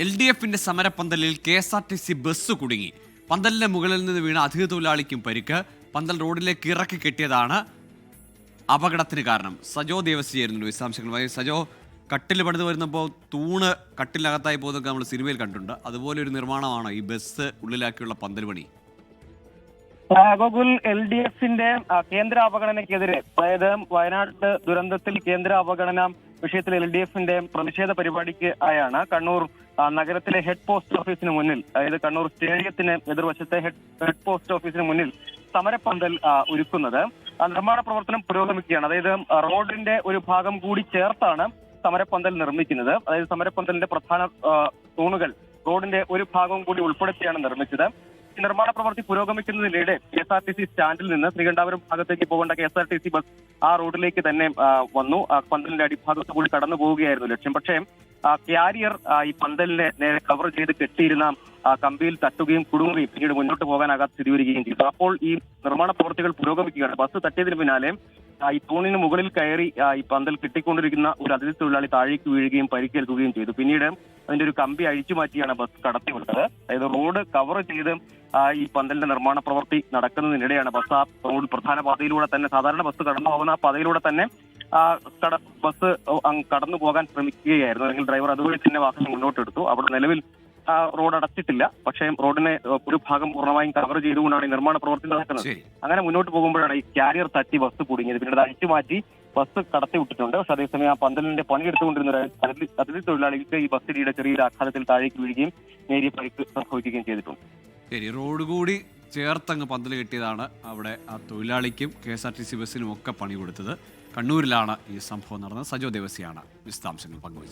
LDFിന്റെ സമരപ്പന്തലിൽ KSRTC bus കുടുങ്ങി. പന്തലിന്റെ മുകളിൽ നിന്ന് വീണ അധിക തൊഴിലാളിക്കും പരിക്ക്. പന്തൽ റോഡിലേക്ക് ഇറക്കി കെട്ടിയതാണ് അപകടത്തിന് കാരണം. സജോ ദേവസ്യായിരുന്നു വിശദാംശങ്ങളുമായി. സജോ, കട്ടിൽ പണിത് വരുന്നപ്പോൾ തൂണ് കട്ടിലകത്തായി പോകുന്നതൊക്കെ നമ്മൾ സിനിമയിൽ കണ്ടിട്ടുണ്ട്. അതുപോലെ ഒരു നിർമ്മാണമാണോ ഈ ബസ് ഉള്ളിലാക്കിയുള്ള പന്തൽ പണി? ഗോകുൽ, LDFിന്റെ കേന്ദ്ര അവഗണനയ്ക്കെതിരെ, അതായത് വയനാട് ദുരന്തത്തിൽ കേന്ദ്ര അവഗണന വിഷയത്തിൽ LDFിന്റെ പ്രതിഷേധ പരിപാടിക്ക് ആയാണ് കണ്ണൂർ നഗരത്തിലെ ഹെഡ് പോസ്റ്റ് ഓഫീസിന് മുന്നിൽ, അതായത് കണ്ണൂർ സ്റ്റേഡിയത്തിന് എതിർവശത്തെ ഹെഡ് പോസ്റ്റ് ഓഫീസിന് മുന്നിൽ സമരപ്പന്തൽ ഒരുക്കുന്നത്. നിർമ്മാണ പ്രവർത്തനം പുരോഗമിക്കുകയാണ്. അതായത് റോഡിന്റെ ഒരു ഭാഗം കൂടി ചേർത്താണ് സമരപ്പന്തൽ നിർമ്മിക്കുന്നത്. അതായത് സമരപ്പന്തലിന്റെ പ്രധാന തൂണുകൾ റോഡിന്റെ ഒരു ഭാഗം കൂടി ഉൾപ്പെടുത്തിയാണ് നിർമ്മിച്ചത്. ഈ നിർമ്മാണ പ്രവൃത്തി പുരോഗമിക്കുന്നതിനിടെ KSRTC സ്റ്റാൻഡിൽ നിന്ന് ശ്രീകണ്ഠാപുരം ഭാഗത്തേക്ക് പോകേണ്ട KSRTC ബസ് ആ റോഡിലേക്ക് തന്നെ വന്നു. പന്തലിന്റെ അടിഭാഗത്ത് കൂടി കടന്നു പോവുകയായിരുന്നു ലക്ഷ്യം. പക്ഷേ ക്യാരിയർ ഈ പന്തലിനെ നേരെ കവർ ചെയ്ത് കെട്ടിയിരുന്ന കമ്പിയിൽ തട്ടുകയും കുടുങ്ങുകയും പിന്നീട് മുന്നോട്ട് പോകാനാകാത്ത സ്ഥിതി വരികയും ചെയ്തു. അപ്പോൾ ഈ നിർമ്മാണ പ്രവൃത്തികൾ പുരോഗമിക്കുകയാണ്. ബസ് തട്ടിയതിന് പിന്നാലെ ഈ തൂണിന് മുകളിൽ കയറി ഈ പന്തൽ കെട്ടിക്കൊണ്ടിരിക്കുന്ന ഒരു അതിഥി തൊഴിലാളി താഴേക്ക് വീഴുകയും പരിക്കേൽക്കുകയും ചെയ്തു. പിന്നീട് അതിന്റെ ഒരു കമ്പി അഴിച്ചു മാറ്റിയാണ് ബസ് കടത്തിവിട്ടത്. അതായത് റോഡ് കവർ ചെയ്ത് ഈ പന്തലിന്റെ നിർമ്മാണ പ്രവൃത്തി നടക്കുന്നതിനിടെയാണ് ബസ് ആ റോഡ് പ്രധാന പാതയിലൂടെ തന്നെ, സാധാരണ ബസ് കടന്നു പോകുന്ന ആ പാതയിലൂടെ തന്നെ ബസ് കടന്നു പോകാൻ ശ്രമിക്കുകയായിരുന്നു. അല്ലെങ്കിൽ ഡ്രൈവർ അതുവഴി തന്നെ വാഹനം മുന്നോട്ടെടുത്തു. അവിടെ നിലവിൽ റോഡ് അടച്ചിട്ടില്ല. പക്ഷേ റോഡിനെ ഒരു ഭാഗം പൂർണ്ണമായും കവർ ചെയ്തുകൊണ്ടാണ് ഈ നിർമ്മാണ പ്രവൃത്തി നടക്കുന്നത്. അങ്ങനെ മുന്നോട്ട് പോകുമ്പോഴാണ് ഈ കാരിയർ തട്ടി ബസ് കുടുങ്ങിയത്. പിന്നീട് അഴിച്ചു മാറ്റി ബസ് കടത്തി വിട്ടിട്ടുണ്ട്. പക്ഷേ അതേസമയം ആ പന്തലിന്റെ പണിയെടുത്തുകൊണ്ടിരുന്ന ഒരു അതിഥി തൊഴിലാളിക്ക് ഈ ബസ്സിടിയുടെ ചെറിയൊരു ആഘാതത്തിൽ താഴേക്ക് വീഴുകയും നേരിയ പരിക്ക് സംഭവിക്കുകയും ചെയ്തിട്ടുണ്ട്. ശരി, റോഡ് കൂടി ചേർത്തങ്ങ് പന്തൽ കെട്ടിയതാണ് അവിടെ ആ തൊഴിലാളിക്കും KSRTC ബസ്സിനും ഒക്കെ പണി കൊടുത്തത്. കണ്ണൂരിലാണ് ഈ സംഭവം നടന്നത്. സജോ ദേവസ്യാണ് വിശദാംശങ്ങൾ പങ്കുവച്ചത്.